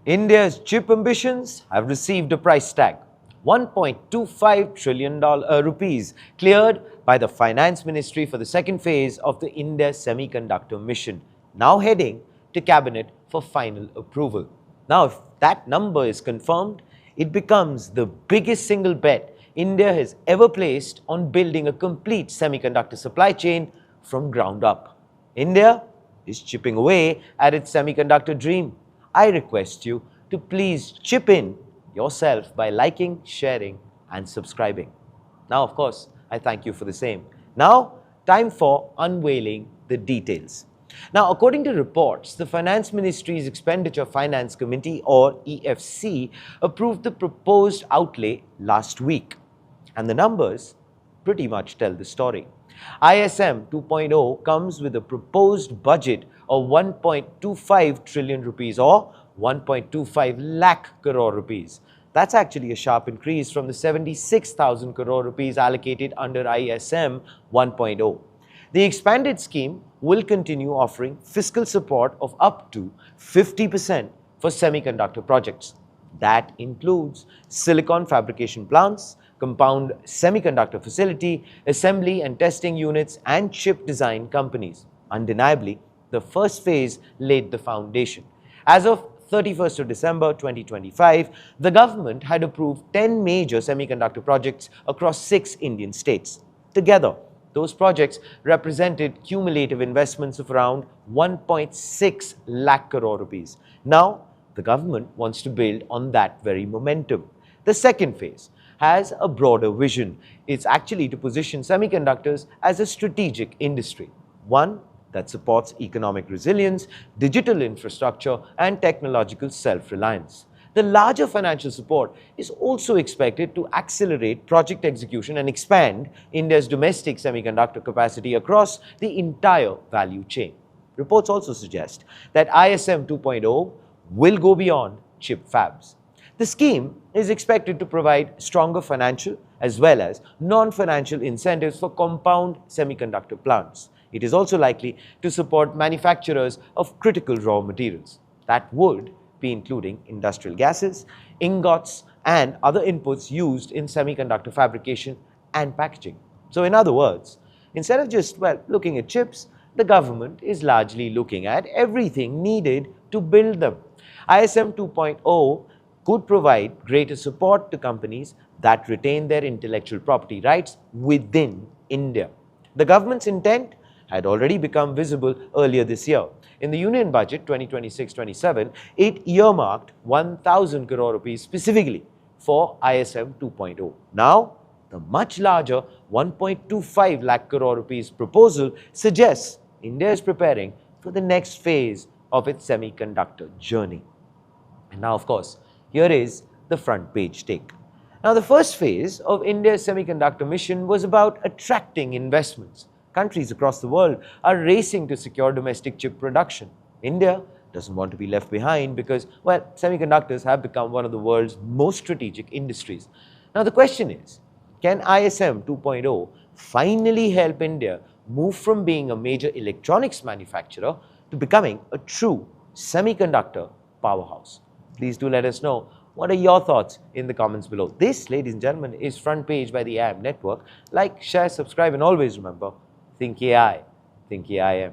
India's chip ambitions have received a price tag. 1.25 trillion rupees cleared by the Finance Ministry for the second phase of the India Semiconductor Mission, now heading to Cabinet for final approval. Now, if that number is confirmed, it becomes the biggest single bet India has ever placed on building a complete semiconductor supply chain from ground up. India is chipping away at its semiconductor dream. I request you to please chip in yourself by liking, sharing, and subscribing. Now, of course, I thank you for the same. Now, time for unveiling the details. Now, according to reports, the Finance Ministry's Expenditure Finance Committee, or EFC, approved the proposed outlay last week. And the numbers pretty much tell the story. ISM 2.0 comes with a proposed budget of 1.25 trillion rupees or 1.25 lakh crore rupees. That's actually a sharp increase from the 76,000 crore rupees allocated under ISM 1.0. The expanded scheme will continue offering fiscal support of up to 50% for semiconductor projects. That includes silicon fabrication plants, compound semiconductor facility, assembly and testing units, and chip design companies. Undeniably, the first phase laid the foundation. As of 31st of December 2025, the government had approved 10 major semiconductor projects across 6 Indian states. Together, those projects represented cumulative investments of around 1.6 lakh crore rupees. Now, the government wants to build on that very momentum. The second phase has a broader vision. It's actually to position semiconductors as a strategic industry, one that supports economic resilience, digital infrastructure, and technological self-reliance. The larger financial support is also expected to accelerate project execution and expand India's domestic semiconductor capacity across the entire value chain. Reports also suggest that ISM 2.0 will go beyond chip fabs. The scheme is expected to provide stronger financial as well as non-financial incentives for compound semiconductor plants. It is also likely to support manufacturers of critical raw materials. That would be including industrial gases, ingots, and other inputs used in semiconductor fabrication and packaging. So in other words, instead of just, looking at chips, the government is largely looking at everything needed to build them. ISM 2.0 could provide greater support to companies that retain their intellectual property rights within India. The government's intent had already become visible earlier this year. In the Union Budget 2026-27, it earmarked 1,000 crore rupees specifically for ISM 2.0. Now, the much larger 1.25 lakh crore rupees proposal suggests India is preparing for the next phase of its semiconductor journey. And now, of course, here is the front page take. Now, the first phase of India's semiconductor mission was about attracting investments. Countries across the world are racing to secure domestic chip production. India doesn't want to be left behind because, semiconductors have become one of the world's most strategic industries. Now, the question is, can ISM 2.0 finally help India move from being a major electronics manufacturer to becoming a true semiconductor powerhouse? Please do let us know. What are your thoughts in the comments below? This, ladies and gentlemen, is Front Page by the IM Network. Like, share, subscribe, and always remember, think AI, think AIM.